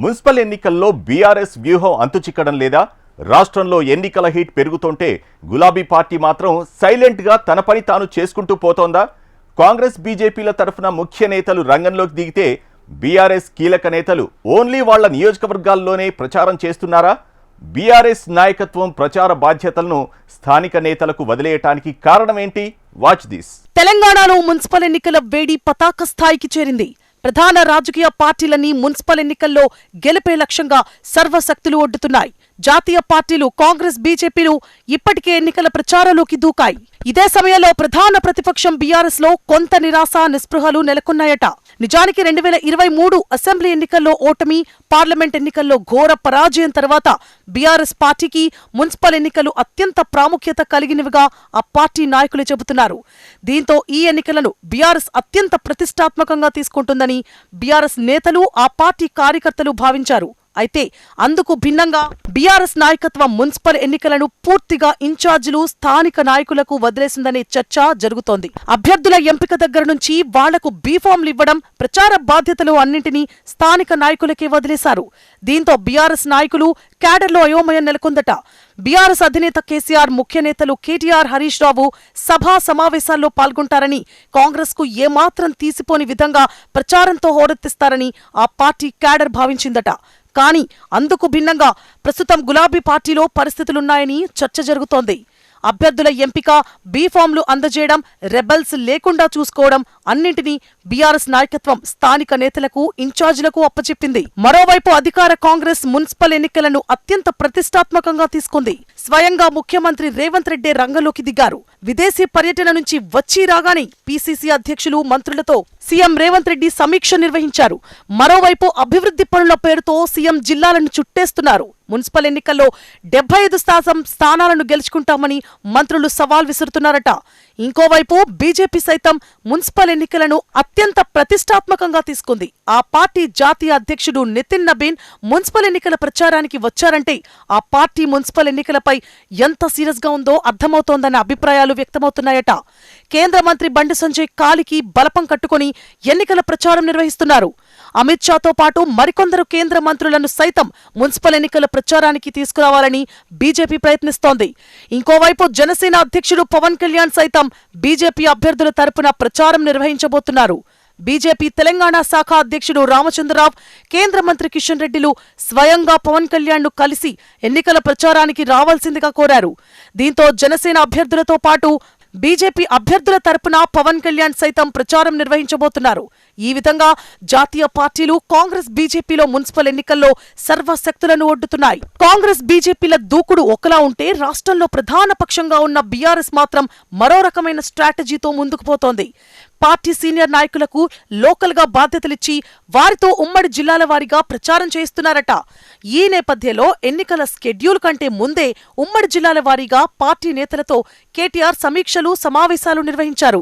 Municipal ఎన్నికల్లో BRS వ్యూహం అంతుచిక్కడం లేదా? రాష్ట్రంలో ఎన్నికల హీట్ పెరుగుతుంటే గులాబీ పార్టీ మాత్రం సైలెంట్ గా తన పని తాను చేసుకుంటూ పోతోందా? కాంగ్రెస్ బీజేపీల తరఫున ముఖ్య నేతలు రంగంలోకి దిగితే బీఆర్ఎస్ కీలక నేతలు ఓన్లీ వాళ్ల నియోజకవర్గాల్లోనే ప్రచారం చేస్తున్నారా? బీఆర్ఎస్ నాయకత్వం ప్రచార బాధ్యతలను స్థానిక నేతలకు వదిలేయటానికి కారణం ఏంటి? Watch this. తెలంగాణలో మున్సిపల్ ఎన్నికల వేడి పతాక స్థాయికి చేరింది. ప్రధాన రాజకీయ పార్టీలన్నీ మున్సిపల్ ఎన్నికల్లో గెలిపే లక్ష్యంగా సర్వశక్తులు ఒడ్డుతున్నాయి. జాతీయ పార్టీలు కాంగ్రెస్ బీజేపీలు ఇప్పటికే ఎన్నికల ప్రచారంలోకి దూకాయి. ఇదే సమయంలో ప్రధాన ప్రతిపక్షం బీఆర్ఎస్ లో కొంత నిరాశ నిస్పృహలు నెలకొన్నాయట. నిజానికి 2023 అసెంబ్లీ ఎన్నికల్లో ఓటమి, పార్లమెంట్ ఎన్నికల్లో ఘోర పరాజయం తర్వాత బీఆర్ఎస్ పార్టీకి మున్సిపల్ ఎన్నికలు అత్యంత ప్రాముఖ్యత కలిగినవిగా ఆ పార్టీ నాయకులు చెబుతున్నారు. దీంతో ఈ ఎన్నికలను బీఆర్ఎస్ అత్యంత ప్రతిష్టాత్మకంగా తీసుకుంటుందని బీఆర్ఎస్ నేతలు, ఆ పార్టీ కార్యకర్తలు భావించారు. అయితే అందుకు భిన్నంగా బీఆర్ఎస్ నాయకత్వం మున్సిపల్ ఎన్నికలను పూర్తిగా ఇన్ఛార్జీలు, స్థానిక నాయకులకు వదిలేసిందనే చర్చ జరుగుతోంది. అభ్యర్థుల ఎంపిక దగ్గర నుంచి వాళ్లకు బీఫామ్లు ఇవ్వడం, ప్రచార బాధ్యతలు అన్నింటినీ స్థానిక నాయకులకే వదిలేశారు. దీంతో బీఆర్ఎస్ నాయకులు, క్యాడర్లో అయోమయం నెలకొందట. బీఆర్ఎస్ అధినేత కేసీఆర్, ముఖ్య నేతలు కేటీఆర్, హరీష్ రావు సభా సమావేశాల్లో పాల్గొంటారని, కాంగ్రెస్ కు ఏమాత్రం తీసిపోని విధంగా ప్రచారంతో హోరెత్తిస్తారని ఆ పార్టీ క్యాడర్ భావించిందట. కానీ అందుకు భిన్నంగా ప్రస్తుతం గులాబీ పార్టీలో పరిస్థితులున్నాయని చర్చ జరుగుతోంది. అభ్యర్థుల ఎంపిక, బీఫామ్లు అందజేయడం, రెబల్స్ లేకుండా చూసుకోవడం అన్నింటినీ బీఆర్ఎస్ నాయకత్వం స్థానిక నేతలకు, ఇన్ఛార్జీలకు అప్పచెప్పింది. మరోవైపు అధికార కాంగ్రెస్ మున్సిపల్ ఎన్నికలను అత్యంత ప్రతిష్టాత్మకంగా తీసుకుంది. స్వయంగా ముఖ్యమంత్రి రేవంత్ రెడ్డి రంగంలోకి దిగారు. విదేశీ పర్యటన నుంచి వచ్చి రాగానే పీసీసీ అధ్యక్షులు, మంత్రులతో సీఎం రేవంత్ రెడ్డి సమీక్ష నిర్వహించారు. మరోవైపు అభివృద్ధి పనుల పేరుతో సీఎం జిల్లాలను చుట్టేస్తున్నారు. మున్సిపల్ ఎన్నికల్లో 75% స్థానాలను గెలుచుకుంటామని మంత్రులు సవాల్ విసురుతున్నారట. ఇంకోవైపు బీజేపీ సైతం మున్సిపల్ ఎన్నికలను అత్యంత ప్రతిష్టాత్మకంగా తీసుకుంది. ఆ పార్టీ జాతీయ అధ్యక్షుడు నితిన్ నబీన్ మున్సిపల్ ఎన్నికల ప్రచారానికి వచ్చారంటే ఆ పార్టీ మున్సిపల్ ఎన్నికలపై ఎంత సీరియస్ గా ఉందో అర్థమవుతోందన్న అభిప్రాయాలు వ్యక్తమవుతున్నాయట. కేంద్ర మంత్రి బండి సంజయ్ కాలికి బలపం కట్టుకుని ఎన్నికల ప్రచారం నిర్వహిస్తున్నారు. అమిత్ షాతో పాటు మరికొందరు కేంద్ర మంత్రులను సైతం మున్సిపల్ ఎన్నికల ప్రచారానికి తీసుకురావాలని బీజేపీ ప్రయత్నిస్తోంది. ఇంకోవైపు జనసేన అధ్యక్షుడు పవన్ కళ్యాణ్ సైతం బీజేపీ అభ్యర్థుల తరపున ప్రచారం నిర్వహించబోతున్నారు. బీజేపీ తెలంగాణ శాఖ అధ్యక్షుడు రామచంద్రరావు, కేంద్ర మంత్రి కిషన్ రెడ్డిలు స్వయంగా పవన్ కళ్యాణ్ ను కలిసి ఎన్నికల ప్రచారానికి రావాల్సిందిగా కోరారు. దీంతో జనసేన అభ్యర్థులతో పాటు బీజేపీ అభ్యర్థుల తరపున పవన్ కళ్యాణ్ సైతం ప్రచారం నిర్వహించబోతున్నారు. ఈ విధంగా జాతీయ పార్టీలు కాంగ్రెస్ బీజేపీలో మున్సిపల్ ఎన్నికల్లో సర్వశక్తులను ఒడ్డుతున్నాయి. కాంగ్రెస్ బీజేపీల దూకుడు ఒకలా ఉంటే, రాష్ట్రంలో ప్రధాన పక్షంగా ఉన్న బీఆర్ఎస్ మాత్రం మరో రకమైన స్ట్రాటజీతో ముందుకు పోతోంది. పార్టీ సీనియర్ నాయకులకు లోకల్ గా బాధ్యతలిచ్చి వారితో ఉమ్మడి జిల్లాల వారీగా ప్రచారం చేస్తున్నారట. ఈ నేపథ్యంలో ఎన్నికల స్కెడ్యూల్ కంటే ముందే ఉమ్మడి జిల్లాల వారీగా పార్టీ నేతలతో కేటీఆర్ సమీక్షలు, సమావేశాలు నిర్వహించారు.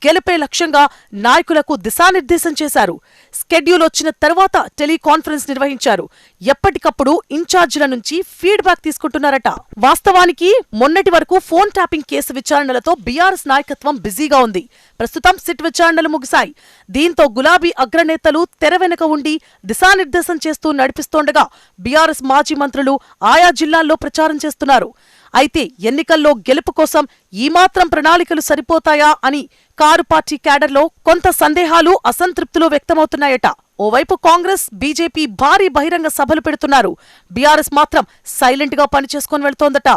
గెలిపే లక్ష్యంగా నాయకులకు దిశానిర్దేశం చేశారు. స్కెడ్యూల్ వచ్చిన తర్వాత టెలికాన్ఫరెన్స్ నిర్వహించారు. ఎప్పటికప్పుడు ఇన్ఛార్జీల నుంచి ఫీడ్బ్యాక్ తీసుకుంటున్నారట. వాస్తవానికి మొన్నటి వరకు ఫోన్ ట్యాపింగ్ కేసు విచారణలతో బీఆర్ఎస్ నాయకత్వం బిజీగా ఉంది. ప్రస్తుతం సిట్ విచారణలు ముగిశాయి. దీంతో గులాబీ అగ్రనేతలు తెర వెనుక ఉండి దిశానిర్దేశం చేస్తూ నడిపిస్తోండగా బీఆర్ఎస్ మాజీ మంత్రులు ఆయా జిల్లాల్లో ప్రచారం చేస్తున్నారు. అయితే ఎన్నికల్లో గెలుపు కోసం ఈ మాత్రం ప్రణాళికలు సరిపోతాయా అని కారు పార్టీ క్యాడర్లో కొంత సందేహాలు, అసంతృప్తులు వ్యక్తమవుతున్నాయట. ఓవైపు కాంగ్రెస్, బీజేపీ భారీ బహిరంగ సభలు పెడుతున్నారు. బీఆర్ఎస్ మాత్రం సైలెంట్ గా పనిచేసుకుని వెళ్తోందట.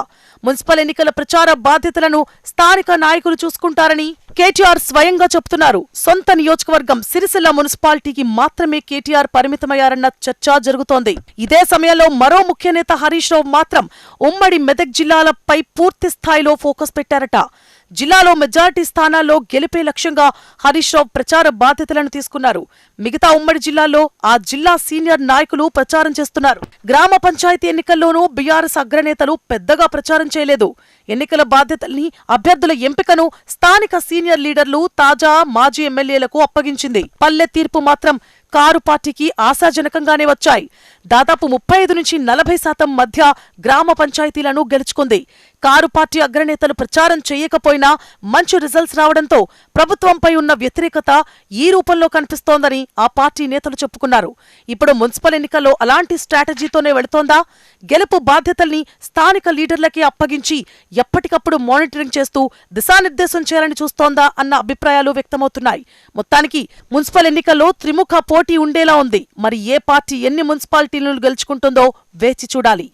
మున్సిపల్ ఎన్నికల ప్రచార బాధ్యతలను స్థానిక నాయకులు చూసుకుంటారని కేటీఆర్ స్వయంగా చెబుతున్నారు. సొంత నియోజకవర్గం సిరిసిల్ల మున్సిపాలిటీకి మాత్రమే కేటీఆర్ పరిమితమయ్యారన్న చర్చ జరుగుతోంది. ఇదే సమయంలో మరో ముఖ్య నేత హరీష్ రావు మాత్రం ఉమ్మడి మెదక్ జిల్లాలపై పూర్తి స్థాయిలో ఫోకస్ పెట్టారట. జిల్లాలో మెజారిటీ స్థానాల్లో గెలిపే లక్ష్యంగా హరీష్ రావు ప్రచార బాధ్యతలను తీసుకున్నారు. మిగతా ఉమ్మడి జిల్లాల్లో ఆ జిల్లా సీనియర్ నాయకులు ప్రచారం చేస్తున్నారు. గ్రామ పంచాయతీ ఎన్నికల్లోనూ బీఆర్ఎస్ అగ్రనేతలు పెద్దగా ప్రచారం చేయలేదు. ఎన్నికల బాధ్యతల్ని, అభ్యర్థుల ఎంపికను స్థానిక సీనియర్ లీడర్లు, తాజా, మాజీ ఎమ్మెల్యేలకు అప్పగించింది. పల్లె తీర్పు మాత్రం కారు పార్టీకి ఆశాజనకంగానే వచ్చాయి. దాదాపు 35 నుంచి 40% మధ్య గ్రామ పంచాయతీలను గెలుచుకుంది. కారు పార్టీ అగ్రనేతలు ప్రచారం చేయకపోయినా మంచి రిజల్ట్స్ రావడంతో ప్రభుత్వంపై ఉన్న వ్యతిరేకత ఈ రూపంలో కనిపిస్తోందని ఆ పార్టీ నేతలు చెప్పుకున్నారు. ఇప్పుడు మున్సిపల్ ఎన్నికల్లో అలాంటి స్ట్రాటజీతోనే వెళుతోందా? గెలుపు బాధ్యతల్ని స్థానిక లీడర్లకే అప్పగించి ఎప్పటికప్పుడు మానిటరింగ్ చేస్తూ దిశానిర్దేశం చేయాలని చూస్తోందా అన్న అభిప్రాయాలు వ్యక్తమవుతున్నాయి. మొత్తానికి మున్సిపల్ ఎన్నికల్లో త్రిముఖ పోటీ ఉండేలా ఉంది. మరి ఏ పార్టీ ఎన్ని మున్సిపాలిటీలను గెలుచుకుంటుందో వేచి చూడాలి.